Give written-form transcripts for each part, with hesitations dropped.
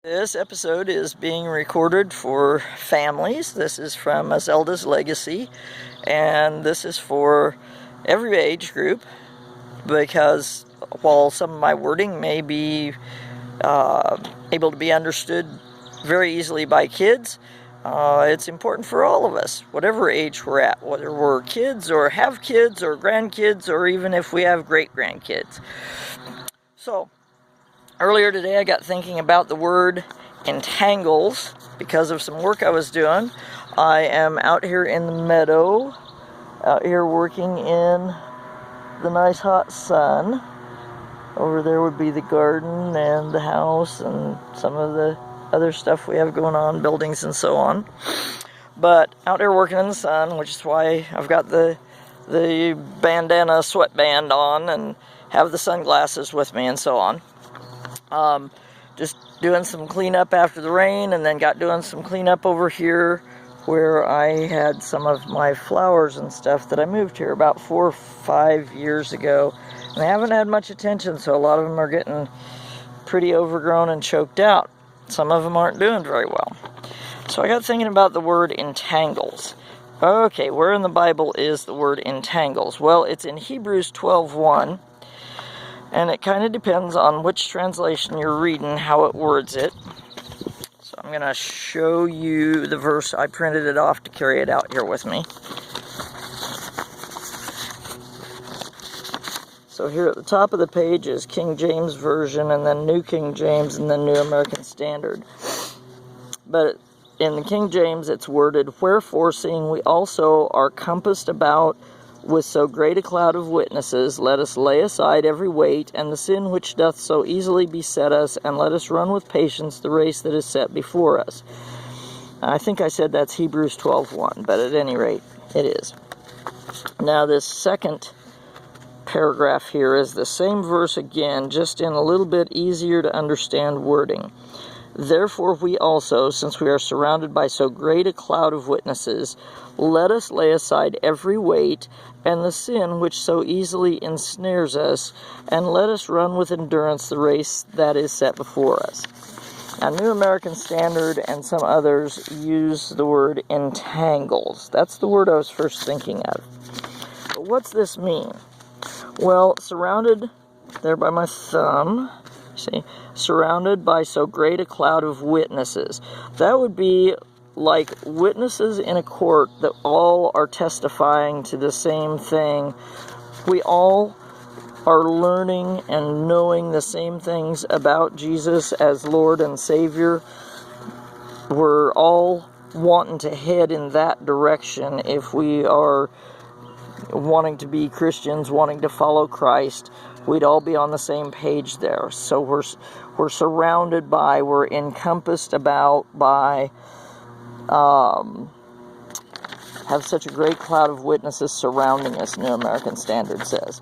This episode is being recorded for families. This is from Azelda's Legacy, and this is for every age group, because while some of my wording may be able to be understood very easily by kids, it's important for all of us, whatever age we're at, whether we're kids or have kids or grandkids, or even if we have great-grandkids. So, earlier today I got thinking about the word entangles because of some work I was doing. I am out here in the meadow, out here working in the nice hot sun. Over there would be the garden and the house and some of the other stuff we have going on, buildings and so on. But out there working in the sun, which is why I've got the bandana sweatband on and have the sunglasses with me and so on. Just doing some cleanup after the rain, and then got doing some cleanup over here where I had some of my flowers and stuff that I moved here about 4 or 5 years ago, and they haven't had much attention, so a lot of them are getting pretty overgrown and choked out. Some of them aren't doing very well. So I got thinking about the word entangles. Okay, where in the Bible is the word entangles? Well, it's in Hebrews 12:1. And it kind of depends on which translation you're reading, how it words it. So I'm going to show you the verse. I printed it off to carry it out here with me. So here at the top of the page is King James Version, and then New King James, and then New American Standard. But in the King James it's worded, "Wherefore, seeing we also are compassed about with so great a cloud of witnesses, let us lay aside every weight, and the sin which doth so easily beset us, and let us run with patience the race that is set before us." I think I said that's Hebrews 12:1, but at any rate, it is. Now this second paragraph here is the same verse again, just in a little bit easier to understand wording. "Therefore we also, since we are surrounded by so great a cloud of witnesses, let us lay aside every weight and the sin which so easily ensnares us, and let us run with endurance the race that is set before us." Now, New American Standard and some others use the word entangles. That's the word I was first thinking of. But what's this mean? Well, surrounded there by my thumb, see, surrounded by so great a cloud of witnesses. That would be like witnesses in a court that all are testifying to the same thing. We all are learning and knowing the same things about Jesus as Lord and Savior. We're all wanting to head in that direction if we are wanting to be Christians, wanting to follow Christ. We'd all be on the same page there. So we're surrounded by, we're encompassed about by, have such a great cloud of witnesses surrounding us, New American Standard says.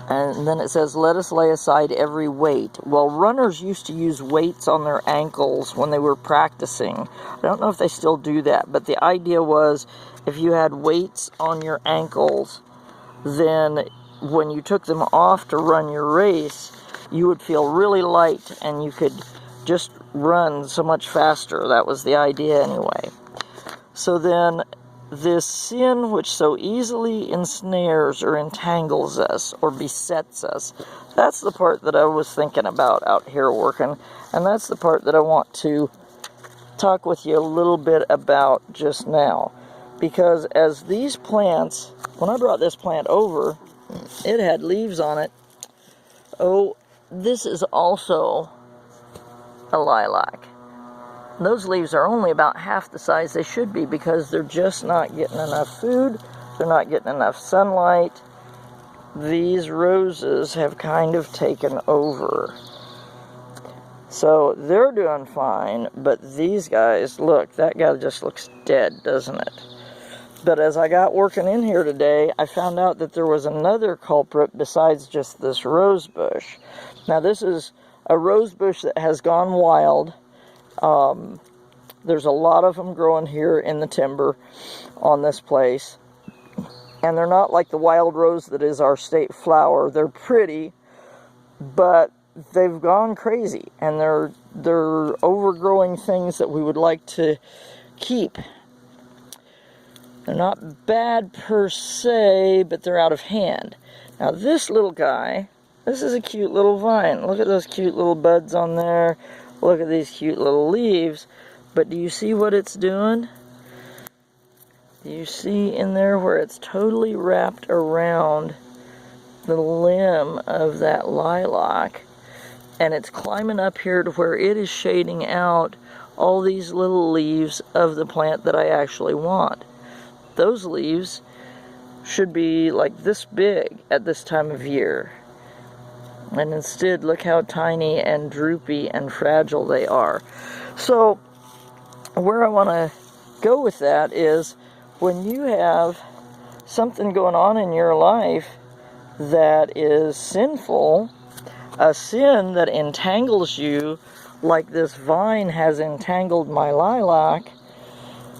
And then it says, let us lay aside every weight. Well, runners used to use weights on their ankles when they were practicing. I don't know if they still do that, but the idea was if you had weights on your ankles, then when you took them off to run your race, you would feel really light and you could just run so much faster. That was the idea anyway. So then, this sin which so easily ensnares or entangles us or besets us, that's the part that I was thinking about out here working, and that's the part that I want to talk with you a little bit about just now. Because as these plants, when I brought this plant over, it had leaves on it. Oh, this is also a lilac. Those leaves are only about half the size they should be because they're just not getting enough food. They're not getting enough sunlight. These roses have kind of taken over. So they're doing fine, but these guys, look, that guy just looks dead, doesn't it? But as I got working in here today, I found out that there was another culprit besides just this rose bush. Now this is a rose bush that has gone wild. There's a lot of them growing here in the timber on this place. And they're not like the wild rose that is our state flower. They're pretty, but they've gone crazy. And they're they're overgrowing things that we would like to keep. They're not bad per se, but they're out of hand. Now this little guy, this is a cute little vine. Look at those cute little buds on there. Look at these cute little leaves. But do you see what it's doing? Do you see in there where it's totally wrapped around the limb of that lilac? And it's climbing up here to where it is shading out all these little leaves of the plant that I actually want. Those leaves should be like this big at this time of year. And instead, look how tiny and droopy and fragile they are. So, where I want to go with that is, when you have something going on in your life that is sinful, a sin that entangles you, like this vine has entangled my lilac.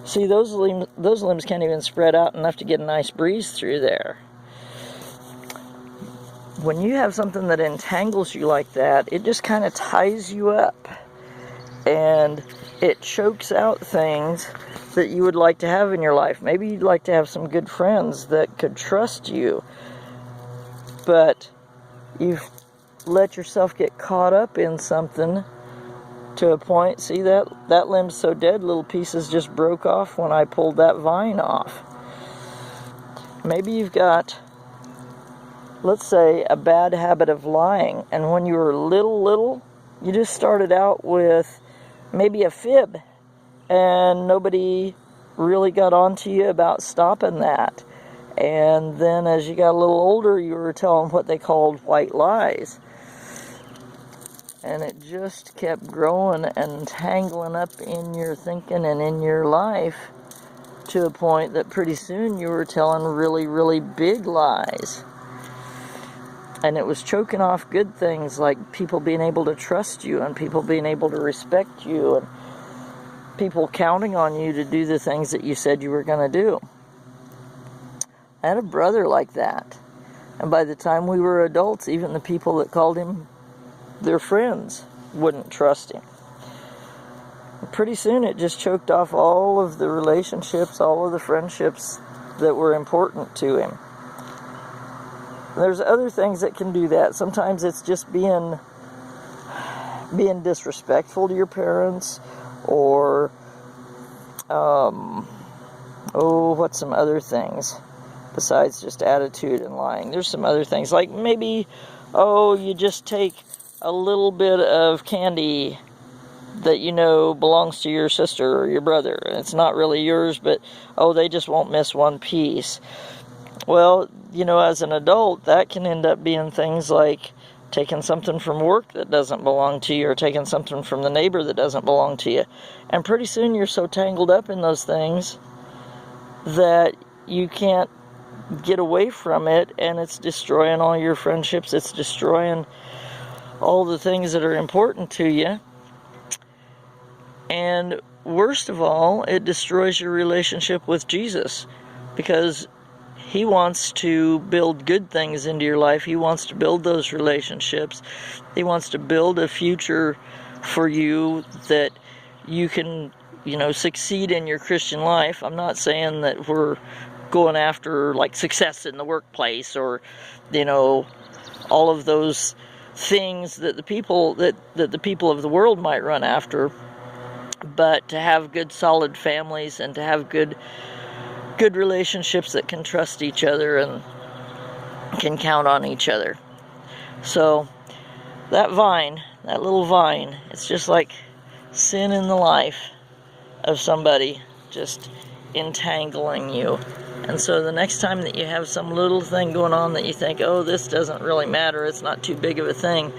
See, those limbs can't even spread out enough to get a nice breeze through there. When you have something that entangles you like that, it just kind of ties you up. And it chokes out things that you would like to have in your life. Maybe you'd like to have some good friends that could trust you. But you've let yourself get caught up in something to a point. See, that limb's so dead, little pieces just broke off when I pulled that vine off. Maybe you've got, let's say, a bad habit of lying, and when you were little, you just started out with maybe a fib, and nobody really got onto you about stopping that. And then as you got a little older, you were telling what they called white lies. And it just kept growing and tangling up in your thinking and in your life, to a point that pretty soon you were telling really, really big lies. And it was choking off good things like people being able to trust you, and people being able to respect you, and people counting on you to do the things that you said you were going to do. I had a brother like that. And by the time we were adults, even the people that called him their friends wouldn't trust him. Pretty soon it just choked off all of the relationships, all of the friendships that were important to him. There's other things that can do that. Sometimes it's just being disrespectful to your parents, or what's some other things besides just attitude and lying? There's some other things, like maybe you just take a little bit of candy that you know belongs to your sister or your brother. It's not really yours, but they just won't miss one piece. Well, as an adult, that can end up being things like taking something from work that doesn't belong to you, or taking something from the neighbor that doesn't belong to you. And pretty soon you're so tangled up in those things that you can't get away from it, and it's destroying all your friendships. It's destroying all the things that are important to you. And worst of all, it destroys your relationship with Jesus, because He wants to build good things into your life. He wants to build those relationships. He wants to build a future for you that you can, succeed in your Christian life. I'm not saying that we're going after like success in the workplace, or, all of those things that the people of the world might run after. But to have good, solid families, and to have good relationships that can trust each other and can count on each other. So that little vine, it's just like sin in the life of somebody, just entangling you. And so the next time that you have some little thing going on that you think, this doesn't really matter, it's not too big of a thing,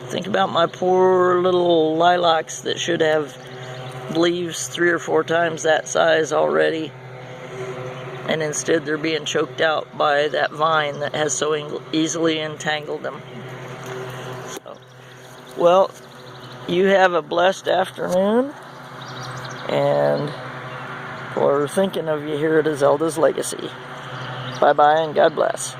think about my poor little lilacs that should have leaves 3 or 4 times that size already, and instead they're being choked out by that vine that has so easily entangled them. So, well, you have a blessed afternoon, and we're thinking of you here at Azelda's Legacy. Bye-bye, and God bless.